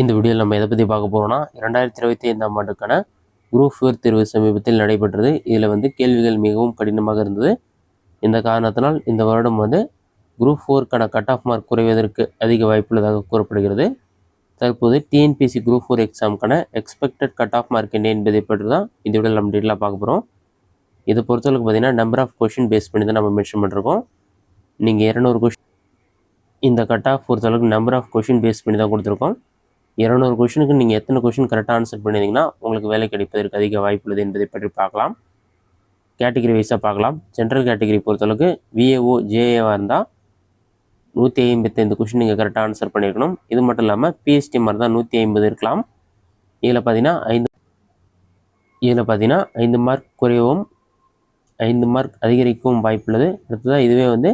இந்த வீடியோவில் நம்ம எதை பற்றி பார்க்க போகிறோம்னா 2025ஆம் ஆண்டுக்கான குரூப் 4 தேர்வு சமீபத்தில் நடைபெற்றது. இதில் கேள்விகள் மிகவும் கடினமாக இருந்தது. இந்த காரணத்தினால் இந்த வருடம் குரூப் 4க்கான கட் ஆஃப் மார்க் குறைவதற்கு அதிக வாய்ப்புள்ளதாக கூறப்படுகிறது. தற்போது டிஎன்பிஎஸ்சி குரூப் 4 எக்ஸாமுக்கான எக்ஸ்பெக்டட் கட் ஆஃப் மார்க் என்ன என்பதை பற்றி தான் இந்த வீடியோவில் நம்ம டீட்டெயிலாக பார்க்க போகிறோம். இதை பொறுத்தவரைக்கும் பார்த்தீங்கன்னா நம்பர் ஆஃப் கொஷின் பேஸ் பண்ணி தான் நம்ம மென்ஷன் பண்ணிருக்கோம். நீங்கள் 200 கொஷின் இந்த கட் ஆஃப் பொறுத்தளவுக்கு நம்பர் ஆஃப் கொஷின் பேஸ் பண்ணி தான் கொடுத்துருக்கோம். 200 கொஷினுக்கு நீங்கள் எத்தனை கொஷின் கரெக்டாக ஆன்சர் பண்ணியிருந்தீங்கன்னா உங்களுக்கு வேலை கிடைப்பதற்கு அதிக வாய்ப்புள்ளது என்பதை பற்றி பார்க்கலாம். கேட்டகரி வைஸாக பார்க்கலாம். ஜென்ரல் கேட்டகரி பொறுத்தளவுக்கு விஏஓ ஜேஏவாக இருந்தால் 155 கொஷின் நீங்கள் கரெக்டாக ஆன்சர் பண்ணியிருக்கணும். இது மட்டும் இல்லாமல் பிஎஸ்டி மாதிரி தான் 150 இருக்கலாம். இதில் பார்த்தீங்கன்னா 5 மார்க் குறையவும் 5 மார்க் அதிகரிக்கவும் வாய்ப்புள்ளது. அடுத்ததாக இதுவே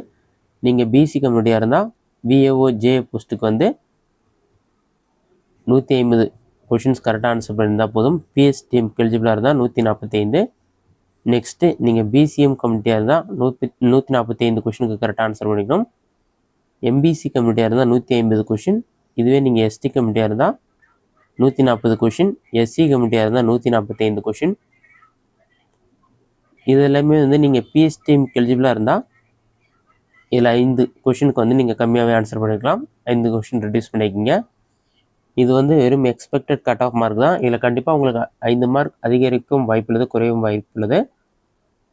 நீங்கள் பிசி கம்யூனிட்டியாக இருந்தால் விஏஓ ஜே போஸ்ட்டுக்கு 150 கொஷின்ஸ் கரெக்டாக ஆன்சர் பண்ணியிருந்தால் போதும். பிஎஸ்டிஎம் எலிஜிபிளாக இருந்தால் 145. நெக்ஸ்ட்டு நீங்கள் பிசிஎம் கம்யூனிட்டியாக இருந்தால் 145 கொஷினுக்கு கரெக்டாக ஆன்சர் பண்ணிக்கணும். எம்பிசி கம்யூனிட்டியாக இருந்தால் 150 கொஷின். இதுவே நீங்கள் எஸ்டி கம்யூனிட்டியாக இருந்தால் 140 கொஷின். எஸ்சி கம்யூனிட்டியாக இருந்தால் 145 கொஷின். இது எல்லாமே நீங்கள் பிஎஸ்டிஎம் எலிஜிபிளாக இருந்தால் இதில் 5 கொஷினுக்கு நீங்கள் கம்மியாகவே ஆன்சர் பண்ணிக்கலாம். 5 கொஷின் ரெடியூஸ் பண்ணிக்கிங்க. இது வெறும் எக்ஸ்பெக்டட் கட் ஆஃப் மார்க் தான். இதில் கண்டிப்பாக உங்களுக்கு 5 மார்க் அதிகரிக்கும் வாய்ப்புள்ளது, குறையும் வாய்ப்புள்ளது.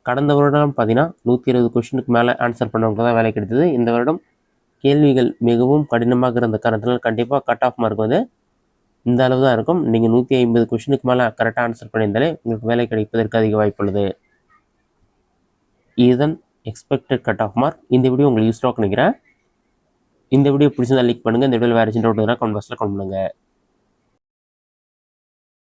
கடந்த வருடம் பார்த்தீங்கன்னா 120 கொஷினுக்கு மேலே ஆன்சர் பண்ணவங்க தான் வேலை கிடைத்தது. இந்த வருடம் கேள்விகள் மிகவும் கடினமாக இருந்த காரணத்தினால் கண்டிப்பாக கட் ஆஃப் மார்க் இந்த அளவு தான் இருக்கும். நீங்கள் 150 கொஷினுக்கு மேலே கரெக்டாக ஆன்சர் பண்ணியிருந்தாலே உங்களுக்கு வேலை கிடைப்பதற்கு அதிக வாய்ப்புள்ளது. இதுதான் எக்ஸ்பெக்டட் கட் ஆஃப் மார்க். இந்த வீடியோ உங்களுக்கு யூஸ்ஃபுல்லாக நினைக்கிறேன். இந்த வீடியோ பிடிச்சிருந்தா லைக் பண்ணுங்கள். இந்த வீடியோவில் வேறு சின்ன டவுட் இருந்தால் கமெண்ட் பாக்ஸில் கமெண்ட் பண்ணுங்கள்.